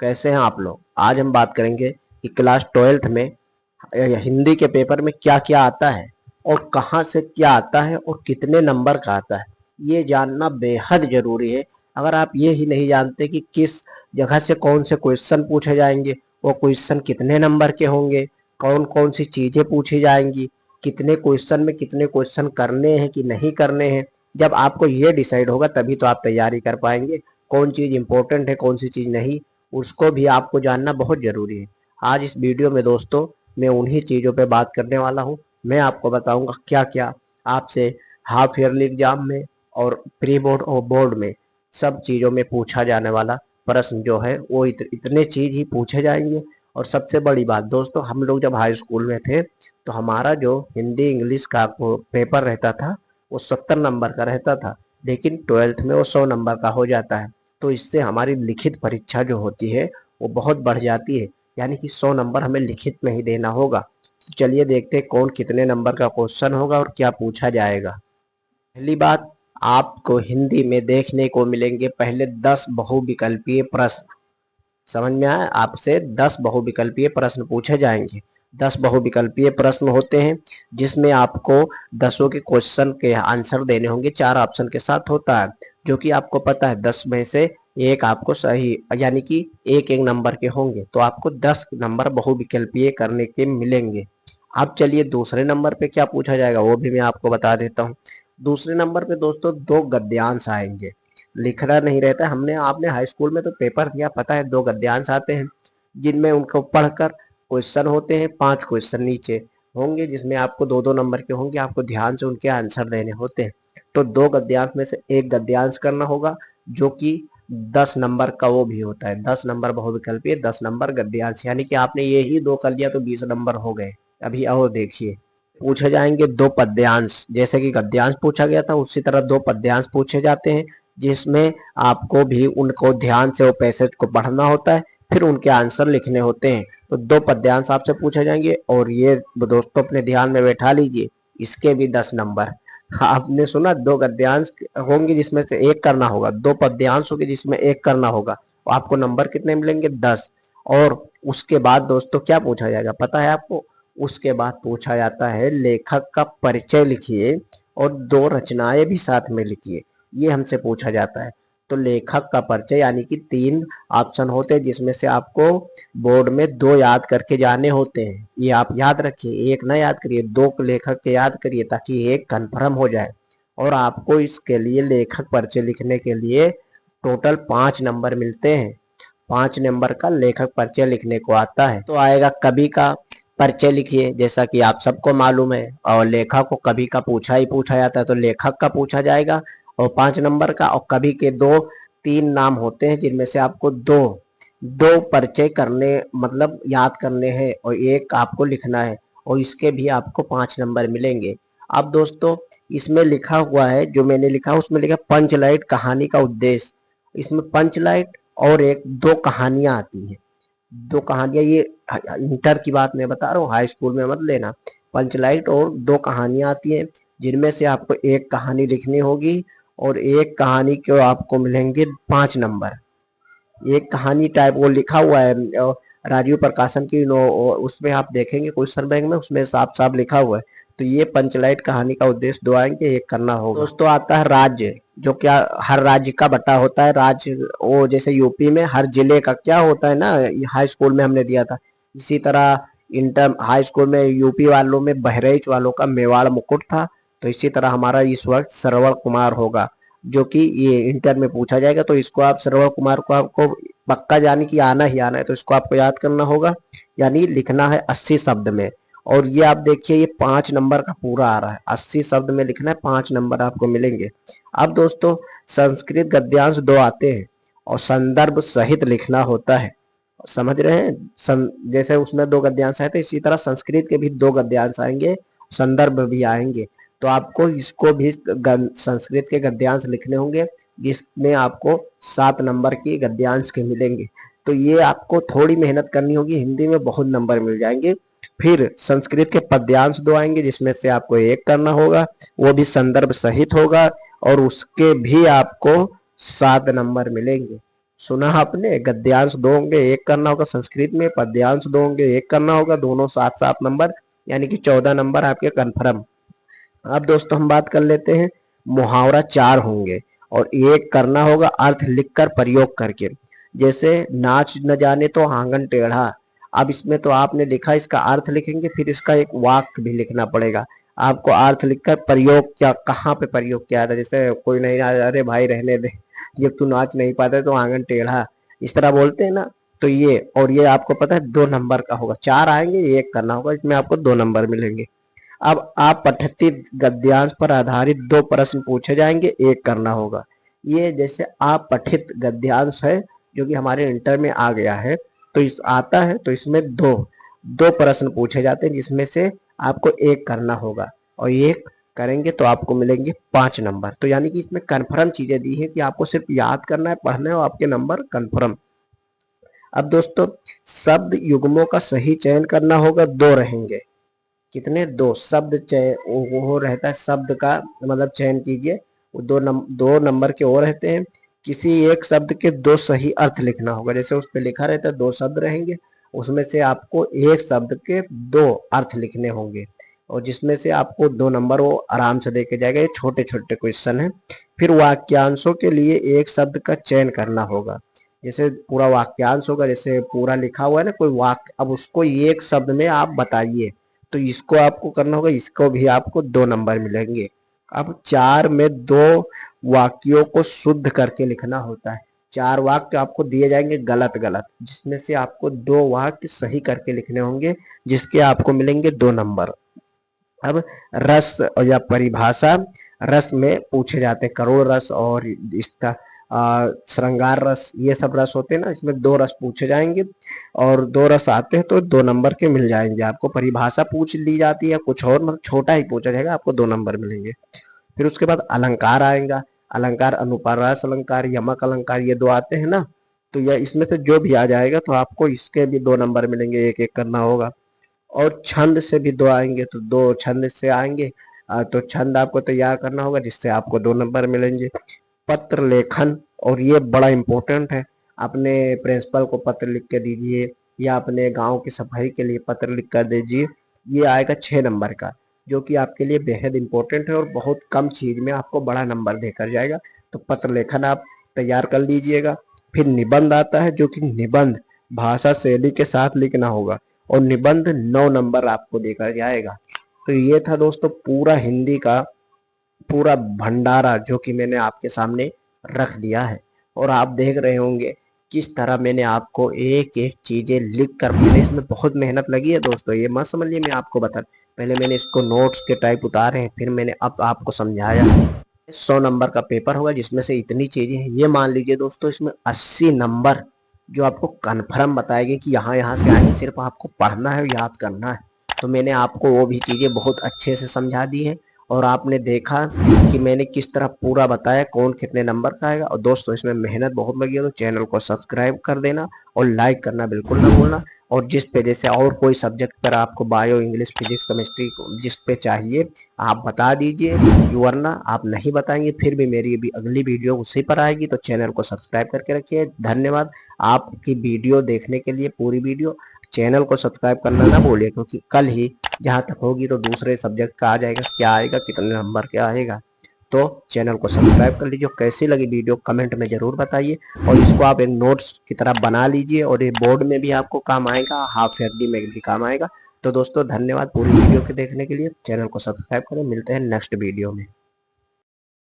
कैसे हैं आप लोग। आज हम बात करेंगे कि क्लास 12th में हिंदी के पेपर में क्या क्या आता है और कहाँ से क्या आता है और कितने नंबर का आता है, ये जानना बेहद जरूरी है। अगर आप ये ही नहीं जानते कि किस जगह से कौन से क्वेश्चन पूछे जाएंगे, वो क्वेश्चन कितने नंबर के होंगे, कौन कौन सी चीजें पूछी जाएंगी, कितने क्वेश्चन में कितने क्वेश्चन करने हैं कि नहीं करने हैं, जब आपको ये डिसाइड होगा तभी तो आप तैयारी कर पाएंगे। कौन चीज इंपॉर्टेंट है कौन सी चीज नहीं, उसको भी आपको जानना बहुत जरूरी है। आज इस वीडियो में दोस्तों मैं उन्हीं चीजों पे बात करने वाला हूँ। मैं आपको बताऊंगा क्या क्या आपसे हाफ ईयरली एग्जाम में और प्री बोर्ड और बोर्ड में सब चीजों में पूछा जाने वाला प्रश्न जो है वो इतने चीज ही पूछे जाएंगे। और सबसे बड़ी बात दोस्तों, हम लोग जब हाई स्कूल में थे तो हमारा जो हिंदी इंग्लिश का पेपर रहता था वो 70 नंबर का रहता था, लेकिन 12th में वो 100 नंबर का हो जाता है। तो इससे हमारी लिखित परीक्षा जो होती है वो बहुत बढ़ जाती है, यानी कि 100 नंबर हमें लिखित में ही देना होगा। तो चलिए देखते हैं कौन कितने नंबर का क्वेश्चन होगा और क्या पूछा जाएगा। पहली बात, आपको हिंदी में देखने को मिलेंगे पहले 10 बहुविकल्पीय प्रश्न। समझ में आया, आपसे 10 बहुविकल्पीय प्रश्न पूछे जाएंगे। 10 बहुविकल्पीय प्रश्न होते हैं जिसमें आपको 10 के क्वेश्चन के आंसर देने होंगे, 4 ऑप्शन के साथ होता है, जो कि आपको पता है 10 में से एक आपको सही यानी कि एक एक नंबर के होंगे, तो आपको 10 नंबर बहुविकल्पीय करने के मिलेंगे। अब चलिए दूसरे नंबर पे क्या पूछा जाएगा वो भी मैं आपको बता देता हूँ। दूसरे नंबर पे दोस्तों 2 गद्यांश आएंगे। लिखना नहीं रहता है, हमने आपने हाई स्कूल में तो पेपर दिया, पता है 2 गद्यांश आते हैं जिनमें उनको पढ़कर क्वेश्चन होते हैं। 5 क्वेश्चन नीचे होंगे जिसमें आपको 2-2 नंबर के होंगे, आपको ध्यान से उनके आंसर देने होते हैं। तो 2 गद्यांश में से एक गद्यांश करना होगा जो कि 10 नंबर का वो भी होता है। 10 नंबर बहुविकल्पीय, 10 नंबर गद्यांश, यानी कि आपने ये ही 2 कर लिया तो 20 नंबर हो गए। अभी और देखिए पूछे जाएंगे 2 पद्यांश, जैसे कि गद्यांश पूछा गया था उसी तरह 2 पद्यांश पूछे जाते हैं, जिसमें आपको भी उनको ध्यान से वो पैसेज को पढ़ना होता है, फिर उनके आंसर लिखने होते हैं। तो 2 पद्यांश आपसे पूछे जाएंगे और ये दोस्तों अपने ध्यान में बैठा लीजिए, इसके भी 10 नंबर। आपने सुना 2 गद्यांश होंगे जिसमें से एक करना होगा, 2 पद्यांश होंगे जिसमें एक करना होगा, तो आपको नंबर कितने मिलेंगे? 10। और उसके बाद दोस्तों क्या पूछा जाएगा पता है आपको? उसके बाद पूछा जाता है लेखक का परिचय लिखिए और 2 रचनाएं भी साथ में लिखिए, ये हमसे पूछा जाता है। तो लेखक का परिचय यानी कि 3 ऑप्शन होते हैं जिसमें से आपको बोर्ड में 2 याद करके जाने होते हैं। ये आप याद रखिए, एक ना याद करिए, 2 लेखक के याद करिए ताकि एक कंफर्म हो जाए। और आपको इसके लिए लेखक परिचय लिखने के लिए टोटल 5 नंबर मिलते हैं। 5 नंबर का लेखक परिचय लिखने को आता है। तो आएगा कवि का परिचय लिखिए, जैसा कि आप सबको मालूम है, और लेखक को कवि का पूछा ही पूछा जाता है तो लेखक का पूछा जाएगा और 5 नंबर का। और कवि के 2-3 नाम होते हैं जिनमें से आपको दो परिचय करने मतलब याद करने हैं और एक आपको लिखना है, और इसके भी आपको 5 नंबर मिलेंगे। अब दोस्तों इसमें लिखा हुआ है, जो मैंने लिखा उसमें लिखा पंचलाइट कहानी का उद्देश्य। इसमें पंचलाइट और 2 कहानियां आती हैं। 2 कहानियां, ये इंटर की बात मैं बता रहा हूँ, हाई स्कूल में मत लेना। पंचलाइट और 2 कहानियां आती हैं जिनमें से आपको एक कहानी लिखनी होगी और एक कहानी को आपको मिलेंगे 5 नंबर। एक कहानी टाइप वो लिखा हुआ है राजीव प्रकाशन की उसमें आप देखेंगे क्वेश्चन बैंक में, उसमें साफ साफ लिखा हुआ है। तो ये पंचलाइट कहानी का उद्देश्य 2 आएंगे, एक करना होगा। दोस्तों आता है राज्य, जो क्या हर राज्य का बटा होता है। राज्य वो जैसे यूपी में हर जिले का क्या होता है ना, हाई स्कूल में हमने दिया था, इसी तरह इंटर हाई स्कूल में यूपी वालों में बहराइच वालों का मेवाड़ मुकुट था। तो इसी तरह हमारा इस वक्त श्रवण कुमार होगा, जो कि ये इंटर में पूछा जाएगा। तो इसको आप श्रवण कुमार को आपको पक्का यानी कि आना ही आना है, तो इसको आपको याद करना होगा, यानी लिखना है 80 शब्द में। और ये आप देखिए ये 5 नंबर का पूरा आ रहा है, 80 शब्द में लिखना है, 5 नंबर आपको मिलेंगे। अब दोस्तों संस्कृत गद्यांश 2 आते हैं और संदर्भ सहित लिखना होता है। समझ रहे हैं, जैसे उसमें 2 गद्यांश आए थे इसी तरह संस्कृत के भी 2 गद्यांश आएंगे, संदर्भ भी आएंगे। तो आपको इसको भी संस्कृत के गद्यांश लिखने होंगे जिसमें आपको 7 नंबर की गद्यांश के मिलेंगे। तो ये आपको थोड़ी मेहनत करनी होगी, हिंदी में बहुत नंबर मिल जाएंगे। फिर संस्कृत के पद्यांश 2 आएंगे जिसमें से आपको एक करना होगा, वो भी संदर्भ सहित होगा और उसके भी आपको 7 नंबर मिलेंगे। सुना आपने, गद्यांश दो होंगे, एक करना होगा। संस्कृत में पद्यांश दो होंगे, एक करना होगा। दोनों 7-7 नंबर, यानी कि 14 नंबर आपके कन्फर्म। अब दोस्तों हम बात कर लेते हैं, मुहावरा 4 होंगे और एक करना होगा अर्थ लिखकर प्रयोग करके। जैसे नाच न जाने तो आंगन टेढ़ा। अब इसमें तो आपने लिखा, इसका अर्थ लिखेंगे, फिर इसका एक वाक्य भी लिखना पड़ेगा आपको। अर्थ लिखकर प्रयोग क्या, कहाँ पे प्रयोग किया था। जैसे कोई नहीं, अरे भाई रहने दे, जब तू नाच नहीं पाता तो आंगन टेढ़ा, इस तरह बोलते हैं ना। तो ये, और ये आपको पता है 2 नंबर का होगा। 4 आएंगे, एक करना होगा, इसमें आपको 2 नंबर मिलेंगे। अब आप पठित गद्यांश पर आधारित 2 प्रश्न पूछे जाएंगे, एक करना होगा। ये जैसे आप पठित गद्यांश है जो कि हमारे इंटर में आ गया है, तो इस आता है, तो इसमें दो प्रश्न पूछे जाते हैं, जिसमें से आपको एक करना होगा और एक करेंगे तो आपको मिलेंगे 5 नंबर। तो यानी कि इसमें कन्फर्म चीजें दी है कि आपको सिर्फ याद करना है, पढ़ना है और आपके नंबर कन्फर्म। अब दोस्तों शब्द युग्मों का सही चयन करना होगा, 2 रहेंगे। कितने? 2 शब्द चयन, वो रहता है शब्द का मतलब चयन कीजिए, वो 2 नंबर के और रहते हैं। किसी एक शब्द के 2 सही अर्थ लिखना होगा। जैसे उस पर लिखा रहता है 2 शब्द रहेंगे, उसमें से आपको एक शब्द के 2 अर्थ लिखने होंगे और जिसमें से आपको 2 नंबर वो आराम से देके जाएगा। ये छोटे छोटे क्वेश्चन है। फिर वाक्यांशों के लिए एक शब्द का चयन करना होगा। जैसे पूरा वाक्यांश होगा, जैसे पूरा लिखा हुआ है ना कोई वाक्य, अब उसको एक शब्द में आप बताइए, तो इसको आपको करना होगा, इसको भी आपको 2 नंबर मिलेंगे। अब 4 में 2 वाक्यों को शुद्ध करके लिखना होता है। 4 वाक्य आपको दिए जाएंगे गलत गलत, जिसमें से आपको 2 वाक्य सही करके लिखने होंगे, जिसके आपको मिलेंगे 2 नंबर। अब रस या परिभाषा, रस में पूछे जाते हैं, करोड़ रस और इसका श्रृंगार रस, ये सब रस होते हैं ना, इसमें 2 रस पूछे जाएंगे और 2 रस आते हैं तो 2 नंबर के मिल जाएंगे आपको। परिभाषा पूछ ली जाती है, कुछ और मतलब छोटा ही पूछा जाएगा, आपको 2 नंबर मिलेंगे। फिर उसके बाद अलंकार आएगा। अलंकार अनुप्रास अलंकार, यमक अलंकार, ये 2 आते हैं ना, तो यह इसमें से जो भी आ जाएगा तो आपको इसके भी 2 नंबर मिलेंगे, एक एक करना होगा। और छंद से भी 2 आएंगे, तो 2 छंद से आएंगे, तो छंद आपको तैयार करना होगा, जिससे आपको 2 नंबर मिलेंगे। पत्र लेखन, और ये बड़ा इंपॉर्टेंट है, अपने प्रिंसिपल को पत्र लिख के दीजिए या अपने गांव की सफाई के लिए पत्र लिख कर दीजिए। ये आएगा 6 नंबर का, जो कि आपके लिए बेहद इंपॉर्टेंट है और बहुत कम चीज में आपको बड़ा नंबर देकर जाएगा। तो पत्र लेखन आप तैयार कर लीजिएगा। फिर निबंध आता है, जो कि निबंध भाषा शैली के साथ लिखना होगा और निबंध 9 नंबर आपको देकर जाएगा। तो ये था दोस्तों पूरा हिंदी का पूरा भंडारा जो कि मैंने आपके सामने रख दिया है, और आप देख रहे होंगे किस तरह मैंने आपको एक एक चीजें लिख कर, मैंने इसमें बहुत मेहनत लगी है दोस्तों, ये मत समझिए मैं आपको बता, पहले मैंने इसको नोट्स के टाइप उतारे हैं, फिर मैंने अब आपको समझाया। 100 नंबर का पेपर होगा, जिसमें से इतनी चीजें हैं। ये मान लीजिए दोस्तों इसमें 80 नंबर जो आपको कन्फर्म बताएंगे कि यहाँ यहाँ से आएंगे, सिर्फ आपको पढ़ना है, याद करना है। तो मैंने आपको वो भी चीजें बहुत अच्छे से समझा दी है और आपने देखा कि मैंने किस तरह पूरा बताया कौन कितने नंबर का आएगा। और दोस्तों इसमें मेहनत बहुत लगी है, तो चैनल को सब्सक्राइब कर देना और लाइक करना बिल्कुल ना भूलना। और जिस पे जैसे और कोई सब्जेक्ट पर आपको बायो, इंग्लिश, फिजिक्स, केमिस्ट्री जिस पे चाहिए आप बता दीजिए, वरना आप नहीं बताएंगे फिर भी मेरी भी अगली वीडियो उसी पर आएगी। तो चैनल को सब्सक्राइब करके रखिए। धन्यवाद आपकी वीडियो देखने के लिए। पूरी वीडियो चैनल को सब्सक्राइब करना ना भूलिए, क्योंकि कल ही जहाँ तक होगी तो दूसरे सब्जेक्ट का आ जाएगा, क्या आएगा, कितने नंबर क्या आएगा। तो चैनल को सब्सक्राइब कर लीजिए। कैसी लगी वीडियो कमेंट में जरूर बताइए, और इसको आप एक नोट्स की तरह बना लीजिए और ये बोर्ड में भी आपको काम आएगा, हाफ एफडी में भी काम आएगा। तो दोस्तों धन्यवाद पूरी वीडियो के देखने के लिए। चैनल को सब्सक्राइब करें, मिलते हैं नेक्स्ट वीडियो में।